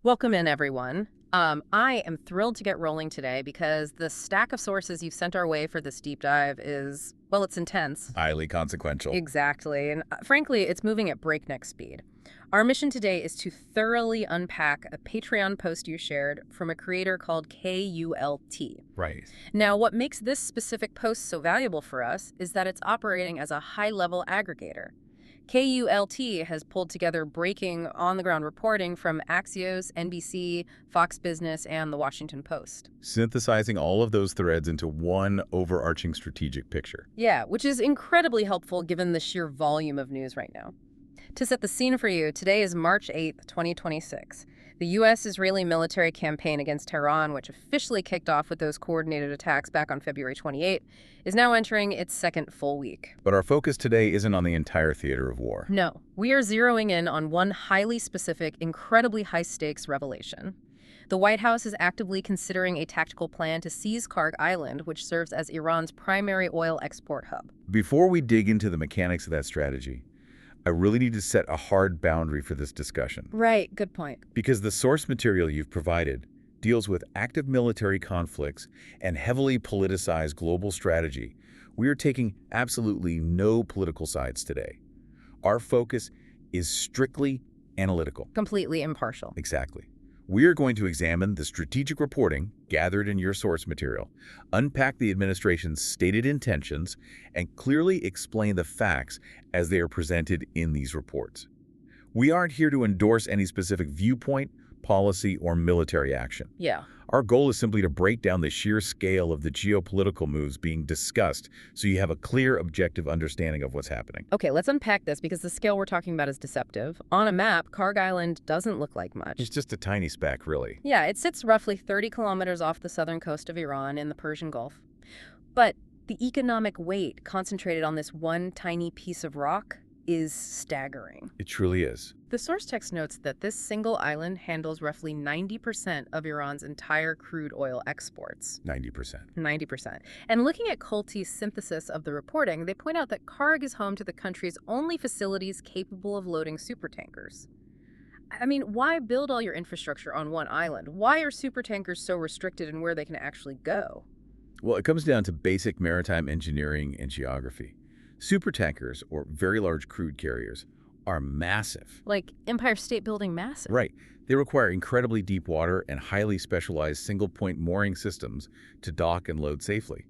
Welcome in, everyone. I am thrilled to get rolling today because the stack of sources you've sent our way for this deep dive is, well, it's intense. Highly consequential. Exactly. And frankly, it's moving at breakneck speed. Our mission today is to thoroughly unpack a Patreon post you shared from a creator called KULT. Right. Now, what makes this specific post so valuable for us is that it's operating as a high-level aggregator. KULT has pulled together breaking, on-the-ground reporting from Axios, NBC, Fox Business, and The Washington Post. Synthesizing all of those threads into one overarching strategic picture. Yeah, which is incredibly helpful given the sheer volume of news right now. To set the scene for you, today is March 8th, 2026. The U.S.-Israeli military campaign against Tehran, which officially kicked off with those coordinated attacks back on February 28, is now entering its second full week. But our focus today isn't on the entire theater of war. No, we are zeroing in on one highly specific, incredibly high-stakes revelation. The White House is actively considering a tactical plan to seize Kharg Island, which serves as Iran's primary oil export hub. Before we dig into the mechanics of that strategy, I really need to set a hard boundary for this discussion. Right, good point. Because the source material you've provided deals with active military conflicts and heavily politicized global strategy. We are taking absolutely no political sides today. Our focus is strictly analytical. Completely impartial. Exactly. We are going to examine the strategic reporting gathered in your source material, unpack the administration's stated intentions, and clearly explain the facts as they are presented in these reports. We aren't here to endorse any specific viewpoint, policy, or military action. Yeah. Our goal is simply to break down the sheer scale of the geopolitical moves being discussed so you have a clear, objective understanding of what's happening. Okay, let's unpack this because the scale we're talking about is deceptive. On a map, Kharg Island doesn't look like much. It's just a tiny speck, really. Yeah, it sits roughly 30 kilometers off the southern coast of Iran in the Persian Gulf. But the economic weight concentrated on this one tiny piece of rock is staggering. It truly is. The source text notes that this single island handles roughly 90% of Iran's entire crude oil exports. 90%. 90%. And looking at Kulti's synthesis of the reporting, they point out that Kharg is home to the country's only facilities capable of loading supertankers. I mean, why build all your infrastructure on one island? Why are supertankers so restricted in where they can actually go? Well, it comes down to basic maritime engineering and geography. Supertankers, or very large crude carriers, are massive. Like Empire State Building massive. Right. They require incredibly deep water and highly specialized single-point mooring systems to dock and load safely.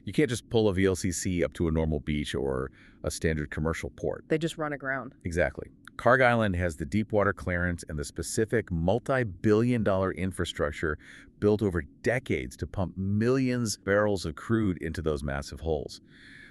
You can't just pull a VLCC up to a normal beach or a standard commercial port. They just run aground. Exactly. Kharg Island has the deep water clearance and the specific multi-billion-dollar infrastructure built over decades to pump millions of barrels of crude into those massive holes.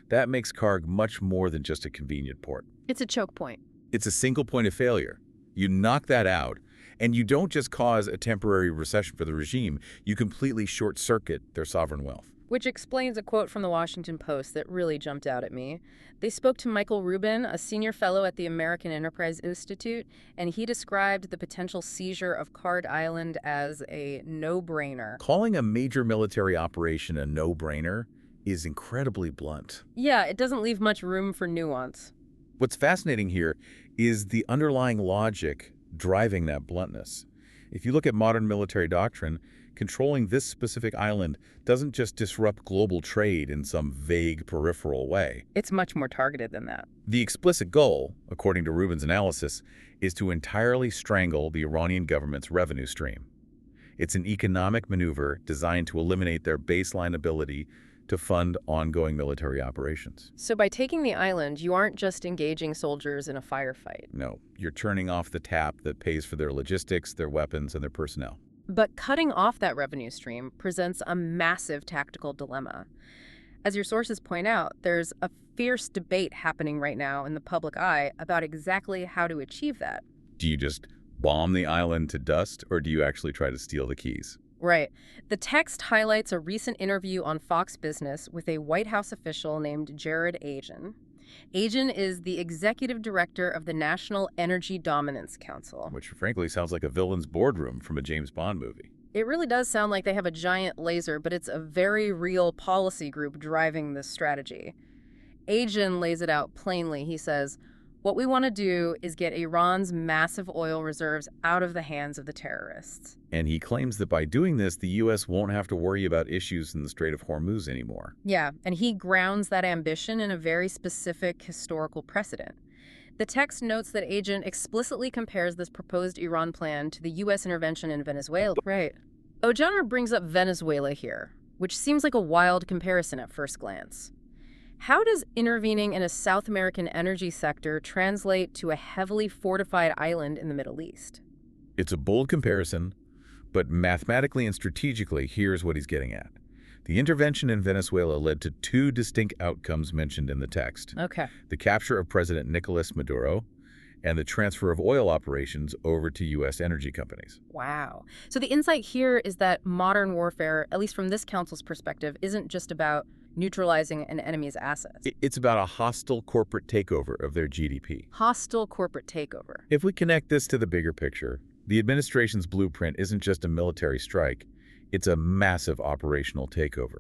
That makes Kharg much more than just a convenient port. It's a choke point. It's a single point of failure. You knock that out, and you don't just cause a temporary recession for the regime, you completely short-circuit their sovereign wealth. Which explains a quote from The Washington Post that really jumped out at me. They spoke to Michael Rubin, a senior fellow at the American Enterprise Institute, and he described the potential seizure of Kharg Island as a no-brainer. Calling a major military operation a no-brainer is incredibly blunt. Yeah, it doesn't leave much room for nuance. What's fascinating here is the underlying logic driving that bluntness. If you look at modern military doctrine, controlling this specific island doesn't just disrupt global trade in some vague peripheral way. It's much more targeted than that. The explicit goal, according to Rubin's analysis, is to entirely strangle the Iranian government's revenue stream. It's an economic maneuver designed to eliminate their baseline ability to fund ongoing military operations. So by taking the island, you aren't just engaging soldiers in a firefight. No, you're turning off the tap that pays for their logistics, their weapons, and their personnel. But cutting off that revenue stream presents a massive tactical dilemma. As your sources point out, there's a fierce debate happening right now in the public eye about exactly how to achieve that. Do you just bomb the island to dust, or do you actually try to steal the keys? Right. The text highlights a recent interview on Fox Business with a White House official named Jared Agin. Agin is the executive director of the National Energy Dominance Council. Which frankly sounds like a villain's boardroom from a James Bond movie. It really does sound like they have a giant laser, but it's a very real policy group driving this strategy. Agin lays it out plainly. He says, What we want to do is get Iran's massive oil reserves out of the hands of the terrorists. And he claims that by doing this, the U.S. won't have to worry about issues in the Strait of Hormuz anymore. Yeah, and he grounds that ambition in a very specific historical precedent. The text notes that Agent explicitly compares this proposed Iran plan to the U.S. intervention in Venezuela. Right. O'Jonner brings up Venezuela here, which seems like a wild comparison at first glance. How does intervening in a South American energy sector translate to a heavily fortified island in the Middle East? It's a bold comparison, but mathematically and strategically, here's what he's getting at. The intervention in Venezuela led to two distinct outcomes mentioned in the text. Okay. The capture of President Nicolas Maduro and the transfer of oil operations over to U.S. energy companies. Wow. So the insight here is that modern warfare, at least from this council's perspective, isn't just about neutralizing an enemy's assets. It's about a hostile corporate takeover of their GDP. Hostile corporate takeover. If we connect this to the bigger picture, the administration's blueprint isn't just a military strike, it's a massive operational takeover.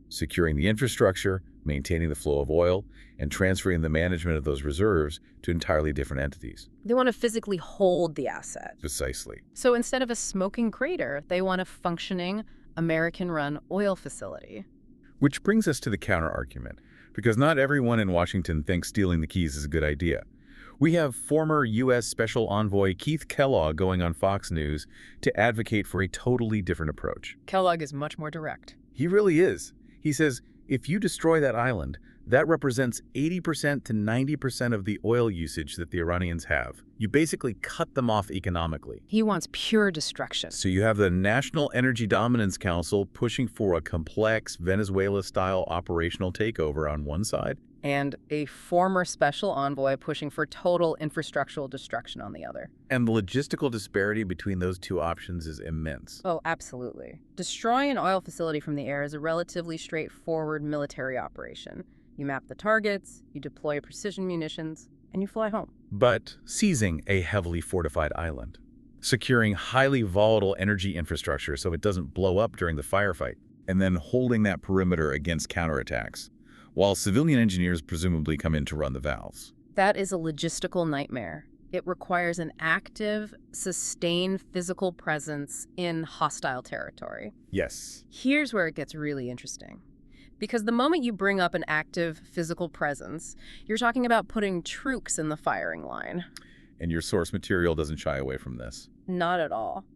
Securing the infrastructure, maintaining the flow of oil, and transferring the management of those reserves to entirely different entities. They want to physically hold the asset. Precisely. So instead of a smoking crater, they want a functioning, American-run oil facility. Which brings us to the counter-argument, because not everyone in Washington thinks stealing the keys is a good idea. We have former U.S. Special Envoy Keith Kellogg going on Fox News to advocate for a totally different approach. Kellogg is much more direct. He really is. He says, if you destroy that island, that represents 80% to 90% of the oil usage that the Iranians have. You basically cut them off economically. He wants pure destruction. So you have the National Energy Dominance Council pushing for a complex Venezuela-style operational takeover on one side, And a former special envoy pushing for total infrastructural destruction on the other. and the logistical disparity between those two options is immense. Oh, absolutely. Destroying an oil facility from the air is a relatively straightforward military operation. You map the targets, you deploy precision munitions, and you fly home. But seizing a heavily fortified island, securing highly volatile energy infrastructure so it doesn't blow up during the firefight, and then holding that perimeter against counterattacks, while civilian engineers presumably come in to run the valves. That is a logistical nightmare. It requires an active, sustained physical presence in hostile territory. Yes. Here's where it gets really interesting. Because the moment you bring up an active physical presence, you're talking about putting troops in the firing line. And your source material doesn't shy away from this. Not at all.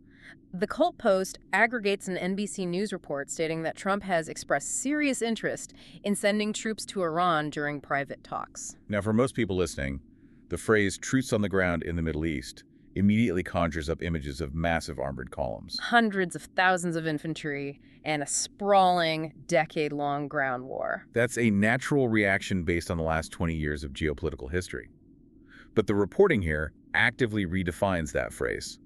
The Cult Post aggregates an NBC News report stating that Trump has expressed serious interest in sending troops to Iran during private talks. Now, for most people listening, the phrase troops on the ground in the Middle East immediately conjures up images of massive armored columns. Hundreds of thousands of infantry and a sprawling, decade-long ground war. That's a natural reaction based on the last 20 years of geopolitical history. But the reporting here actively redefines that phrase.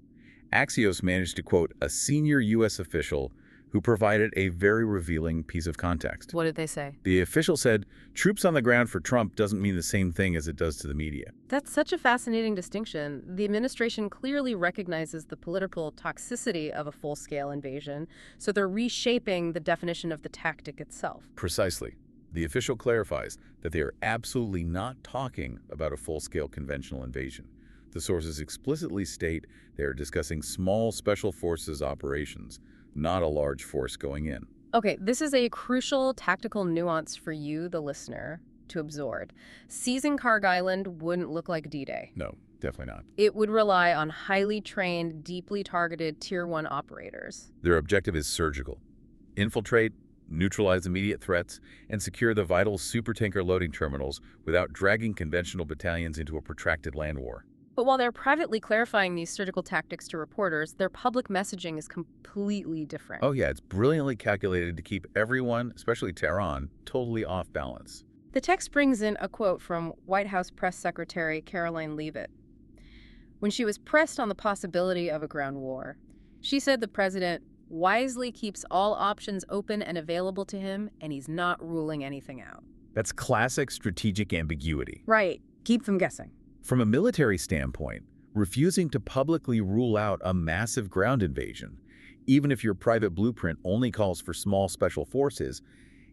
Axios managed to quote a senior U.S. official who provided a very revealing piece of context. What did they say? The official said, troops on the ground for Trump doesn't mean the same thing as it does to the media. That's such a fascinating distinction. The administration clearly recognizes the political toxicity of a full-scale invasion, so they're reshaping the definition of the tactic itself. Precisely. The official clarifies that they are absolutely not talking about a full-scale conventional invasion. The sources explicitly state they are discussing small special forces operations, not a large force going in. Okay, this is a crucial tactical nuance for you, the listener, to absorb. Seizing Kharg Island wouldn't look like D-Day. No, definitely not. It would rely on highly trained, deeply targeted Tier 1 operators. Their objective is surgical. Infiltrate, neutralize immediate threats, and secure the vital supertanker loading terminals without dragging conventional battalions into a protracted land war. But while they're privately clarifying these surgical tactics to reporters, their public messaging is completely different. Oh yeah, it's brilliantly calculated to keep everyone, especially Tehran, totally off balance. The text brings in a quote from White House Press Secretary Caroline Leavitt. When she was pressed on the possibility of a ground war, she said the president wisely keeps all options open and available to him, and he's not ruling anything out. That's classic strategic ambiguity. Right. Keep them guessing. From a military standpoint, refusing to publicly rule out a massive ground invasion, even if your private blueprint only calls for small special forces,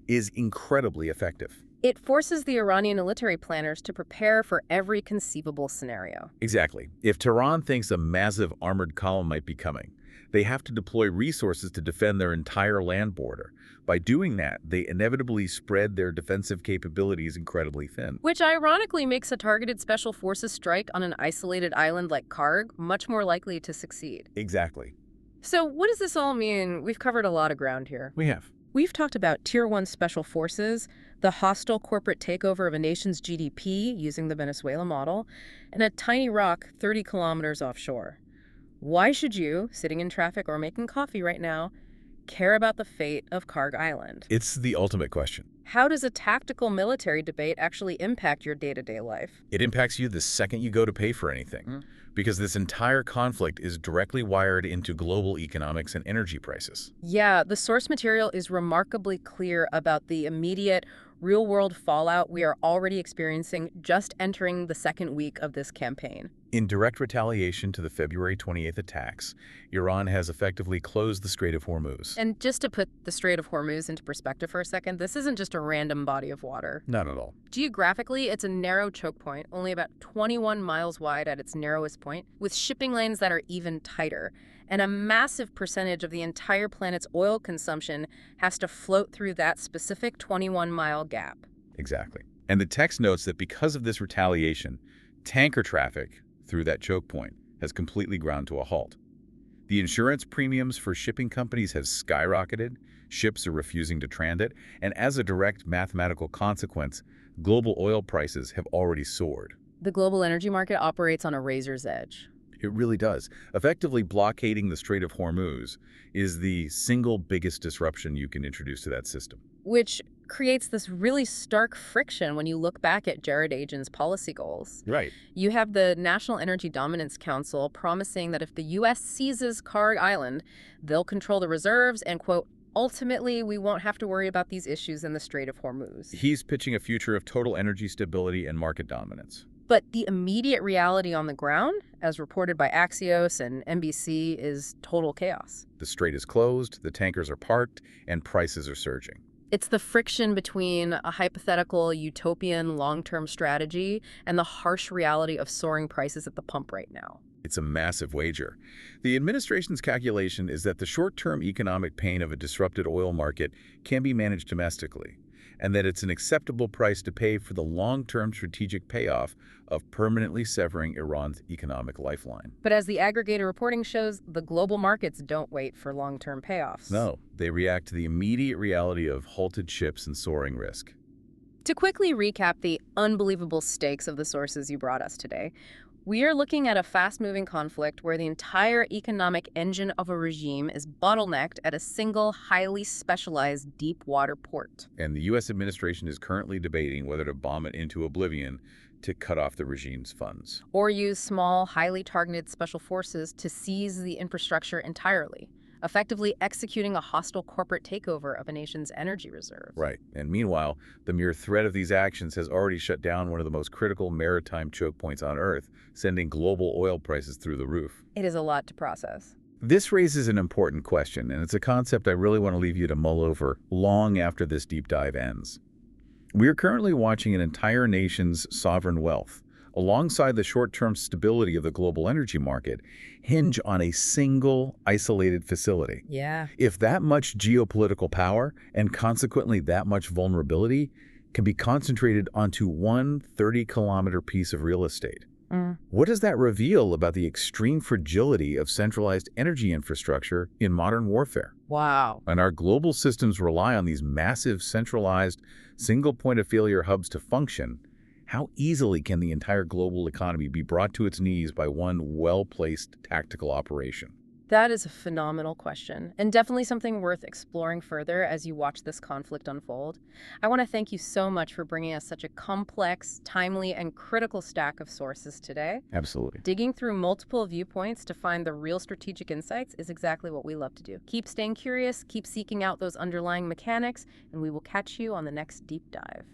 is incredibly effective. It forces the Iranian military planners to prepare for every conceivable scenario. Exactly. If Tehran thinks a massive armored column might be coming, they have to deploy resources to defend their entire land border. By doing that, they inevitably spread their defensive capabilities incredibly thin. Which ironically makes a targeted special forces strike on an isolated island like Kharg much more likely to succeed. Exactly. So what does this all mean? We've covered a lot of ground here. We have. We've talked about Tier 1 special forces, the hostile corporate takeover of a nation's GDP using the Venezuela model, and a tiny rock 30 kilometers offshore. Why should you, sitting in traffic or making coffee right now, care about the fate of Kharg Island? It's the ultimate question. How does a tactical military debate actually impact your day-to-day life? It impacts you the second you go to pay for anything, because this entire conflict is directly wired into global economics and energy prices. Yeah, the source material is remarkably clear about the immediate, real-world fallout we are already experiencing just entering the second week of this campaign. In direct retaliation to the February 28th attacks, Iran has effectively closed the Strait of Hormuz. And just to put the Strait of Hormuz into perspective for a second, this isn't just a random body of water. Not at all. Geographically, it's a narrow choke point, only about 21 miles wide at its narrowest point, with shipping lanes that are even tighter. And a massive percentage of the entire planet's oil consumption has to float through that specific 21-mile gap. Exactly. And the text notes that because of this retaliation, tanker traffic through that choke point has completely ground to a halt. The insurance premiums for shipping companies have skyrocketed, ships are refusing to transit, and as a direct mathematical consequence, global oil prices have already soared. The global energy market operates on a razor's edge. It really does. Effectively blockading the Strait of Hormuz is the single biggest disruption you can introduce to that system. Which creates this really stark friction when you look back at Jared Agen's policy goals. Right. You have the National Energy Dominance Council promising that if the U.S. seizes Kharg Island, they'll control the reserves and, quote, ultimately, we won't have to worry about these issues in the Strait of Hormuz. He's pitching a future of total energy stability and market dominance. But the immediate reality on the ground, as reported by Axios and NBC, is total chaos. The strait is closed, the tankers are parked, and prices are surging. It's the friction between a hypothetical utopian long-term strategy and the harsh reality of soaring prices at the pump right now. It's a massive wager. The administration's calculation is that the short-term economic pain of a disrupted oil market can be managed domestically, and that it's an acceptable price to pay for the long-term strategic payoff of permanently severing Iran's economic lifeline. But as the aggregator reporting shows, the global markets don't wait for long-term payoffs. No, they react to the immediate reality of halted ships and soaring risk. To quickly recap the unbelievable stakes of the sources you brought us today, we are looking at a fast-moving conflict where the entire economic engine of a regime is bottlenecked at a single, highly specialized deep-water port. And the U.S. administration is currently debating whether to bomb it into oblivion to cut off the regime's funds. Or use small, highly targeted special forces to seize the infrastructure entirely, effectively executing a hostile corporate takeover of a nation's energy reserves. Right. And meanwhile, the mere threat of these actions has already shut down one of the most critical maritime choke points on Earth, sending global oil prices through the roof. It is a lot to process. This raises an important question, and it's a concept I really want to leave you to mull over long after this deep dive ends. We are currently watching an entire nation's sovereign wealth, alongside the short-term stability of the global energy market, hinge on a single, isolated facility. Yeah. If that much geopolitical power, and consequently that much vulnerability, can be concentrated onto one 30-kilometer piece of real estate, what does that reveal about the extreme fragility of centralized energy infrastructure in modern warfare? Wow. And our global systems rely on these massive, centralized, single point-of-failure hubs to function. How easily can the entire global economy be brought to its knees by one well-placed tactical operation? That is a phenomenal question, and definitely something worth exploring further as you watch this conflict unfold. I want to thank you so much for bringing us such a complex, timely, and critical stack of sources today. Absolutely. Digging through multiple viewpoints to find the real strategic insights is exactly what we love to do. Keep staying curious, keep seeking out those underlying mechanics, and we will catch you on the next deep dive.